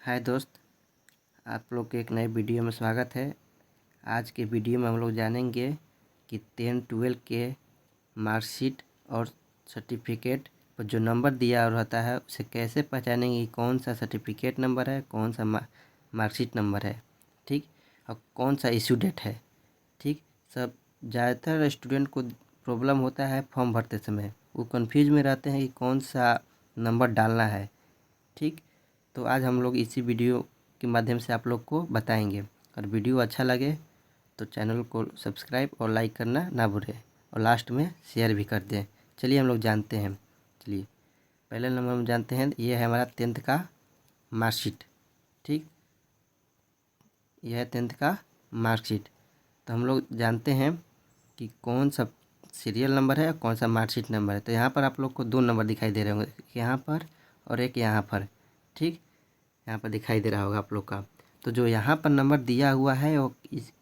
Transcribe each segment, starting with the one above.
हाय दोस्त, आप लोग के एक नए वीडियो में स्वागत है। आज के वीडियो में हम लोग जानेंगे कि 10-12 के मार्कशीट और सर्टिफिकेट पर जो नंबर दिया रहता है उसे कैसे पहचानेंगे कि कौन सा सर्टिफिकेट नंबर है, कौन सा मार्कशीट नंबर है, ठीक, और कौन सा इशू डेट है। ठीक, सब ज़्यादातर स्टूडेंट को प्रॉब्लम होता है फॉर्म भरते समय, वो कंफ्यूज में रहते हैं कि कौन सा नंबर डालना है। ठीक, तो आज हम लोग इसी वीडियो के माध्यम से आप लोग को बताएंगे। और वीडियो अच्छा लगे तो चैनल को सब्सक्राइब और लाइक करना ना भूलें और लास्ट में शेयर भी कर दें। चलिए हम लोग जानते हैं। चलिए पहले नंबर हम जानते हैं, ये है हमारा 10th का मार्कशीट। ठीक, यह है 10th का मार्कशीट। तो हम लोग जानते हैं कि कौन सा सीरियल नंबर है और कौन सा मार्कशीट नंबर है। तो यहाँ पर आप लोग को दो नंबर दिखाई दे रहे होंगे, यहाँ पर और एक यहाँ पर। ठीक, यहाँ पर दिखाई दे रहा होगा आप लोग का। तो जो यहाँ पर नंबर दिया हुआ है वो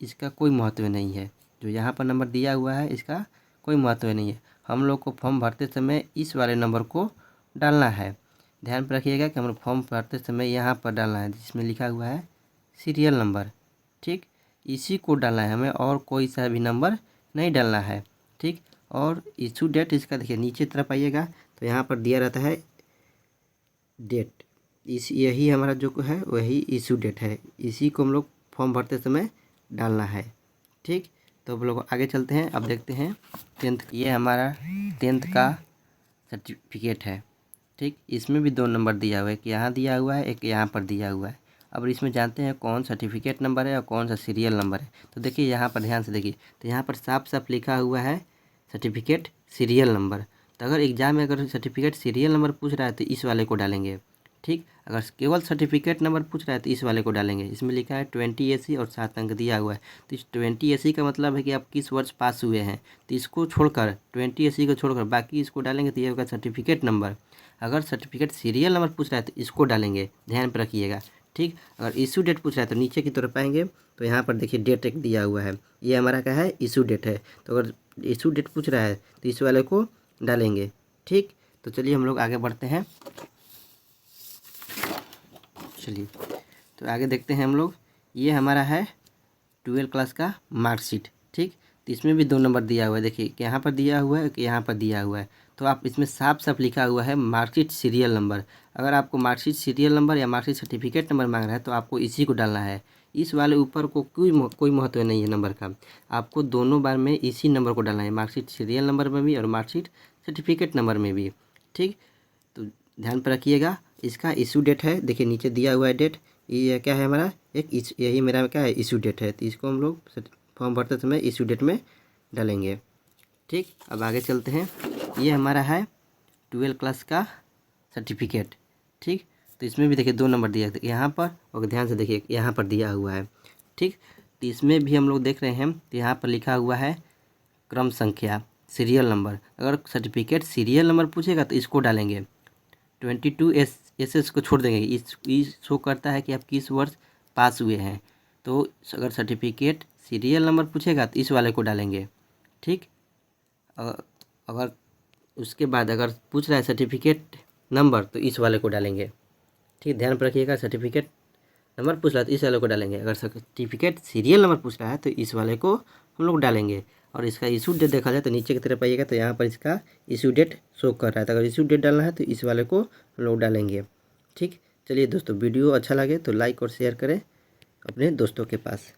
इसका कोई महत्व नहीं है। जो यहाँ पर नंबर दिया हुआ है इसका कोई महत्व नहीं है। हम लोग को फॉर्म भरते समय इस वाले नंबर को डालना है। ध्यान पर रखिएगा कि हम लोग फॉर्म भरते समय यहाँ पर डालना है जिसमें लिखा हुआ है सीरियल नंबर। ठीक, इसी को डालना है हमें, और कोई सा भी नंबर नहीं डालना है। ठीक, और इशू डेट इसका देखिए नीचे तरफ आइएगा तो यहाँ पर दिया रहता है डेट। यही हमारा जो है वही इशू डेट है, इसी को हम लोग फॉर्म भरते समय डालना है। ठीक, तो हम लोग आगे चलते हैं। अब देखते हैं 10th, ये हमारा 10th का सर्टिफिकेट है। ठीक, इसमें भी दो नंबर दिया हुआ है, एक यहाँ दिया हुआ है, एक यहाँ पर दिया हुआ है। अब इसमें जानते हैं कौन सर्टिफिकेट नंबर है और कौन सा सीरियल नंबर है। तो देखिए यहाँ पर ध्यान से देखिए, तो यहाँ पर साफ साफ लिखा हुआ है सर्टिफिकेट सीरियल नंबर। तो अगर एग्जाम में अगर सर्टिफिकेट सीरियल नंबर पूछ रहा है तो इस वाले को डालेंगे। ठीक, अगर केवल सर्टिफिकेट नंबर पूछ रहा है तो इस वाले को डालेंगे। इसमें लिखा है 20 AC और 7 अंक दिया हुआ है। तो इस 20 AC का मतलब है कि आप किस वर्ष पास हुए हैं, तो इसको छोड़कर 20 AC को छोड़कर बाकी इसको डालेंगे तो ये होगा सर्टिफिकेट नंबर। अगर सर्टिफिकेट सीरियल नंबर पूछ रहा है तो इसको डालेंगे, ध्यान पर रखिएगा। ठीक, अगर इशू डेट पूछ रहा है तो नीचे की तरफ आएंगे तो यहाँ पर देखिए डेट एक दिया हुआ है, ये हमारा क्या है इशू डेट है। तो अगर इशू डेट पूछ रहा है तो इस वाले को डालेंगे। ठीक, तो चलिए हम लोग आगे बढ़ते हैं। चलिए तो आगे देखते हैं हम लोग। ये हमारा है 12 क्लास का मार्कशीट। ठीक, तो इसमें भी दो नंबर दिया हुआ है, देखिए कि यहाँ पर दिया हुआ है कि यहाँ पर दिया हुआ है। तो आप इसमें साफ साफ लिखा हुआ है मार्कशीट सीरियल नंबर। अगर आपको मार्कशीट सीरियल नंबर या मार्कशीट सर्टिफिकेट नंबर मांग रहा है तो आपको इसी को डालना है। इस वाले ऊपर को कोई महत्व नहीं है नंबर का, आपको दोनों बार में इसी नंबर को डालना है, मार्कशीट सीरियल नंबर में भी और मार्कशीट सर्टिफिकेट नंबर में भी। ठीक, तो ध्यान पर रखिएगा। इसका इशू डेट है, देखिए नीचे दिया हुआ है डेट, ये क्या है हमारा यही मेरा क्या है इशू डेट है। तो इसको हम लोग फॉर्म भरते समय इशू डेट में डालेंगे। ठीक, अब आगे चलते हैं। ये हमारा है 12 क्लास का सर्टिफिकेट। ठीक, तो इसमें भी देखिए दो नंबर दिया है यहाँ पर, और ध्यान से देखिए यहाँ पर दिया हुआ है। ठीक, तो इसमें भी हम लोग देख रहे हैं तो यहाँ पर लिखा हुआ है क्रम संख्या सीरियल नंबर। अगर सर्टिफिकेट सीरियल नंबर पूछेगा तो इसको डालेंगे। 22 SS को छोड़ देंगे, इस शो करता है कि आप किस वर्ष पास हुए हैं। तो अगर सर्टिफिकेट सीरियल नंबर पूछेगा तो इस वाले को डालेंगे। ठीक, अगर उसके बाद अगर पूछ रहा है सर्टिफिकेट नंबर तो इस वाले को डालेंगे। ठीक, ध्यान पर रखिएगा, सर्टिफिकेट नंबर पूछ रहा है तो इस वाले को डालेंगे। अगर सर्टिफिकेट सीरियल नंबर पूछ रहा है तो इस वाले को हम लोग डालेंगे। और इसका इशू डेट देखा जाए तो नीचे की तरफ आइएगा तो यहाँ पर इसका इशू डेट शो कर रहा है। तो अगर इशू डेट डालना है तो इस वाले को हम लोग डालेंगे। ठीक, चलिए दोस्तों, वीडियो अच्छा लगे तो लाइक और शेयर करें अपने दोस्तों के पास।